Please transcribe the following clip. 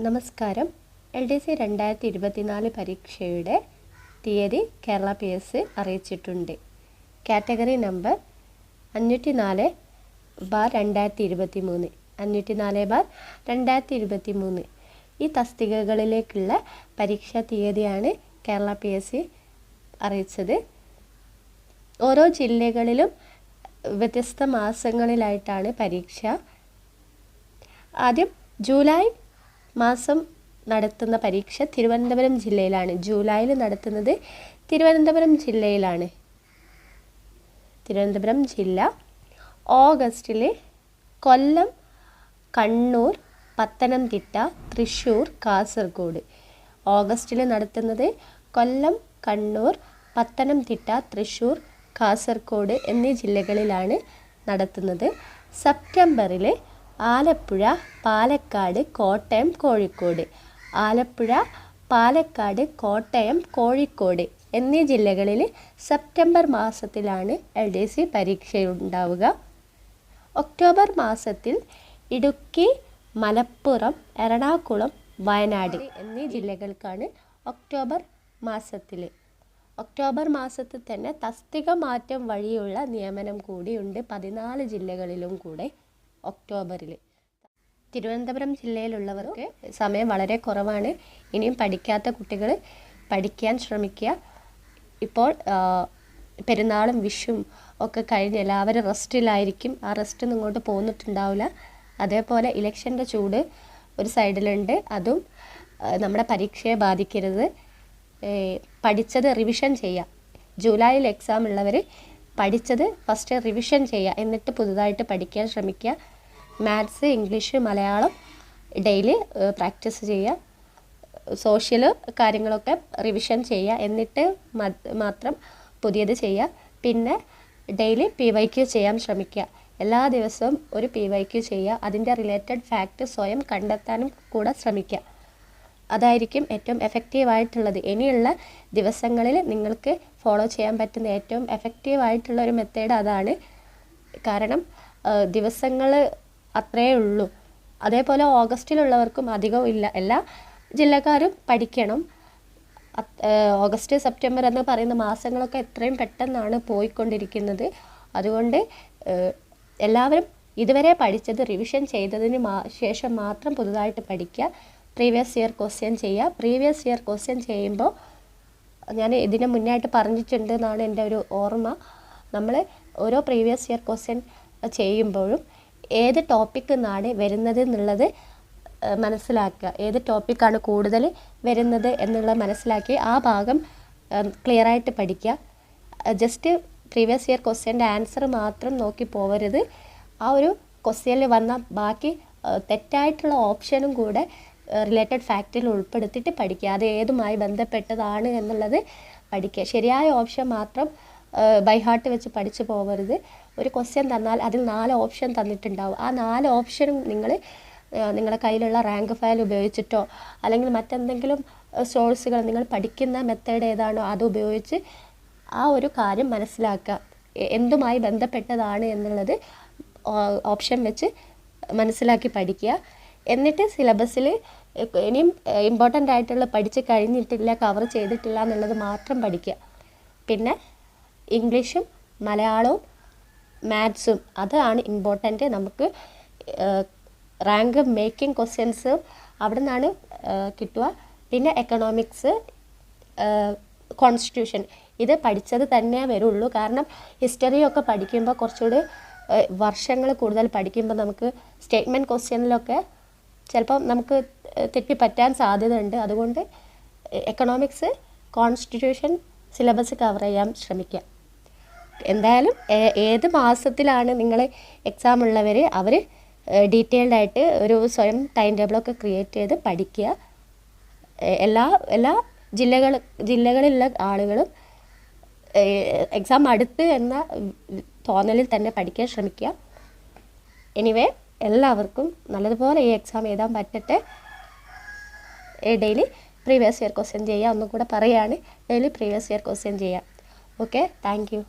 നമസ്കാരം. LDC 2024 പരീക്ഷയുടെ തീയതി കേരള PSC അറിയിച്ചിട്ടുണ്ട്. Category number 504/2023 504/2023. ഈ തസ്തികകളിലേക്കുള്ള പരീക്ഷാ തീയതിയാണ് കേരള PSC അറിയിച്ചത്. ഓരോ ജില്ലകളിലും വ്യത്യസ്ത മാസങ്ങളിലായിട്ടാണ് പരീക്ഷ. ആദ്യം ജൂലൈ മാസം നടത്തുന്ന പരീക്ഷ തിരുവനന്തപുരം ജില്ലയിലാണ്. ജൂലൈയിൽ നടത്തുന്നത് തിരുവനന്തപുരം ജില്ലയിലാണ്. തിരുവനന്തപുരം ജില്ല. ഓഗസ്റ്റിൽ കൊല്ലം, കണ്ണൂർ, പത്തനംതിട്ട, തൃശ്ശൂർ, കാസർഗോഡ്. ഓഗസ്റ്റിൽ നടത്തുന്നത് കൊല്ലം, കണ്ണൂർ, പത്തനംതിട്ട, തൃശ്ശൂർ, കാസർഗോഡ് എന്നീ ജില്ലകളിലാണ് നടത്തുന്നത്. സെപ്റ്റംബറിൽ ആലപ്പുഴ, പാലക്കാട്, കോട്ടയം, കോഴിക്കോട്. ആലപ്പുഴ, പാലക്കാട്, കോട്ടയം, കോഴിക്കോട് എന്നീ ജില്ലകളിൽ സെപ്റ്റംബർ മാസത്തിലാണ് LDC പരീക്ഷയുണ്ടാവുക. ഒക്ടോബർ മാസത്തിൽ ഇടുക്കി, മലപ്പുറം, എറണാകുളം, വയനാട് എന്നീ ജില്ലകൾക്കാണ് ഒക്ടോബർ മാസത്തിൽ തന്നെ തസ്തിക മാറ്റം വഴിയുള്ള നിയമനം കൂടിയുണ്ട് 14 ജില്ലകളിലും കൂടെ. ഒക്ടോബറിൽ തിരുവനന്തപുരം ജില്ലയിലുള്ളവർക്ക് സമയം വളരെ കുറവാണ്. ഇനിയും പഠിക്കാത്ത കുട്ടികൾ പഠിക്കാൻ ശ്രമിക്കുക. ഇപ്പോൾ പെരുന്നാളും വിഷുവും ഒക്കെ കഴിഞ്ഞ് എല്ലാവരും റെസ്റ്റിലായിരിക്കും. ആ റെസ്റ്റ് ഇങ്ങോട്ട് പോന്നിട്ടുണ്ടാവില്ല. അതേപോലെ ഇലക്ഷൻ്റെ ചൂട് ഒരു സൈഡിലുണ്ട്. അതും നമ്മുടെ പരീക്ഷയെ ബാധിക്കരുത്. പഠിച്ചത് റിവിഷൻ ചെയ്യുക. ജൂലൈയിൽ എക്സാം ഉള്ളവർ പഠിച്ചത് ഫസ്റ്റ് റിവിഷൻ ചെയ്യുക. എന്നിട്ട് പുതുതായിട്ട് പഠിക്കാൻ ശ്രമിക്കുക. Maths, English, Malayalam daily practice ചെയ്യുക. സോഷ്യൽ കാര്യങ്ങളൊക്കെ റിവിഷൻ ചെയ്യുക. എന്നിട്ട് മാത്രം പുതിയത് ചെയ്യുക. പിന്നെ ഡെയിലി PYQ ചെയ്യാൻ ശ്രമിക്കുക. എല്ലാ ദിവസവും ഒരു PYQ ചെയ്യുക. അതിൻ്റെ റിലേറ്റഡ് ഫാക്റ്റ് സ്വയം കണ്ടെത്താനും കൂടെ ശ്രമിക്കുക. അതായിരിക്കും ഏറ്റവും എഫക്റ്റീവായിട്ടുള്ളത്. ഇനിയുള്ള ദിവസങ്ങളിൽ നിങ്ങൾക്ക് ഫോളോ ചെയ്യാൻ പറ്റുന്ന ഏറ്റവും എഫക്റ്റീവായിട്ടുള്ള ഒരു മെത്തേഡ് അതാണ്. കാരണം ദിവസങ്ങൾ അത്രയേ ഉള്ളൂ. അതേപോലെ ഓഗസ്റ്റിലുള്ളവർക്കും അധികം ഇല്ല. എല്ലാ ജില്ലക്കാരും പഠിക്കണം. ഓഗസ്റ്റ്, സെപ്റ്റംബർ എന്ന് പറയുന്ന മാസങ്ങളൊക്കെ എത്രയും പെട്ടെന്നാണ് പോയിക്കൊണ്ടിരിക്കുന്നത്. അതുകൊണ്ട് എല്ലാവരും ഇതുവരെ പഠിച്ചത് റിവിഷൻ ചെയ്തതിന് ശേഷം മാത്രം പുതുതായിട്ട് പഠിക്കുക. പ്രീവിയസ് ഇയർ ക്വസ്റ്റ്യൻ ചെയ്യുക. പ്രീവിയസ് ഇയർ ക്വസ്റ്റ്യൻ ചെയ്യുമ്പോൾ ഞാൻ ഇതിന് മുന്നായിട്ട് പറഞ്ഞിട്ടുണ്ട് എന്നാണ് എൻ്റെ ഒരു ഓർമ്മ. നമ്മൾ ഓരോ പ്രീവിയസ് ഇയർ ക്വസ്റ്റ്യൻ ചെയ്യുമ്പോഴും ഏത് ടോപ്പിക് നിന്നാണ് വരുന്നത് എന്നുള്ളത് മനസ്സിലാക്കുക. ഏത് ടോപ്പിക്കാണ് കൂടുതൽ വരുന്നത് എന്നുള്ളത് മനസ്സിലാക്കി ആ ഭാഗം ക്ലിയറായിട്ട് പഠിക്കുക. ജസ്റ്റ് പ്രീവിയസ് ഇയർ ക്വസ്റ്റ്യൻ്റെ ആൻസർ മാത്രം നോക്കി പോവരുത്. ആ ഒരു ക്വസ്റ്റ്യനിൽ വന്ന ബാക്കി തെറ്റായിട്ടുള്ള ഓപ്ഷനും കൂടെ റിലേറ്റഡ് ഫാക്റ്റിൽ ഉൾപ്പെടുത്തിയിട്ട് പഠിക്കുക. അത് ഏതുമായി ബന്ധപ്പെട്ടതാണ് എന്നുള്ളത് പഠിക്കുക. ശരിയായ ഓപ്ഷൻ മാത്രം ബൈ ഹാർട്ട് വെച്ച് പഠിച്ചു പോകരുത്. ഒരു ക്വസ്റ്റ്യൻ തന്നാൽ അതിൽ 4 ഓപ്ഷൻ തന്നിട്ടുണ്ടാവും. ആ 4 ഓപ്ഷനും നിങ്ങളുടെ കയ്യിലുള്ള റാങ്ക് ഫയൽ ഉപയോഗിച്ചിട്ടോ അല്ലെങ്കിൽ മറ്റെന്തെങ്കിലും സോഴ്സുകൾ നിങ്ങൾ പഠിക്കുന്ന മെത്തേഡ് ഏതാണോ അത് ഉപയോഗിച്ച് ആ ഒരു കാര്യം മനസ്സിലാക്കുക. എന്തുമായി ബന്ധപ്പെട്ടതാണ് എന്നുള്ളത് ഓപ്ഷൻ വെച്ച് മനസ്സിലാക്കി പഠിക്കുക. എന്നിട്ട് സിലബസിൽ ഇനിയും ഇമ്പോർട്ടൻ്റ് ആയിട്ടുള്ള പഠിച്ച് കഴിഞ്ഞിട്ടില്ല, കവർ ചെയ്തിട്ടില്ല എന്നുള്ളത് മാത്രം പഠിക്കുക. പിന്നെ ഇംഗ്ലീഷും മലയാളവും മാത്സും അതാണ് ഇമ്പോർട്ടൻ്റ്. നമുക്ക് റാങ്ക് മേക്കിംഗ് ക്വസ്റ്റ്യൻസ് അവിടെ നിന്നാണ് കിട്ടുക. പിന്നെ എക്കണോമിക്സ്, കോൺസ്റ്റിറ്റ്യൂഷൻ ഇത് പഠിച്ചത് തന്നെ വരുള്ളൂ. കാരണം ഹിസ്റ്ററിയൊക്കെ പഠിക്കുമ്പോൾ കുറച്ചുകൂടി വർഷങ്ങൾ കൂടുതൽ പഠിക്കുമ്പോൾ നമുക്ക് സ്റ്റേറ്റ്മെൻറ്റ് ക്വസ്റ്റ്യനിലൊക്കെ ചിലപ്പോൾ നമുക്ക് തെറ്റി പറ്റാൻ സാധ്യതയുണ്ട്. അതുകൊണ്ട് എക്കണോമിക്സ്, കോൺസ്റ്റിറ്റ്യൂഷൻ സിലബസ് കവർ ചെയ്യാൻ ശ്രമിക്കുക. എന്തായാലും ഏത് മാസത്തിലാണ് നിങ്ങൾ എക്സാം ഉള്ളവർ അവർ ഡീറ്റെയിൽഡ് ആയിട്ട് ഒരു സ്വയം ടൈം ടേബിളൊക്കെ ക്രിയേറ്റ് ചെയ്ത് പഠിക്കുക. എല്ലാ ജില്ലകളിലുള്ള ആളുകളും എക്സാം അടുത്ത് എന്ന തോന്നലിൽ തന്നെ പഠിക്കാൻ ശ്രമിക്കുക. എനിവേ എല്ലാവർക്കും നല്ലതുപോലെ ഈ എക്സാം എഴുതാൻ പറ്റട്ടെ. ഡെയിലി പ്രീവിയസ് ഇയർ ക്വസ്റ്റ്യൻ ചെയ്യുക. ഒന്നും കൂടെ പറയുകയാണ്, ഡെയിലി പ്രീവിയസ് ഇയർ ക്വസ്റ്റ്യൻ ചെയ്യുക. Okay, thank you.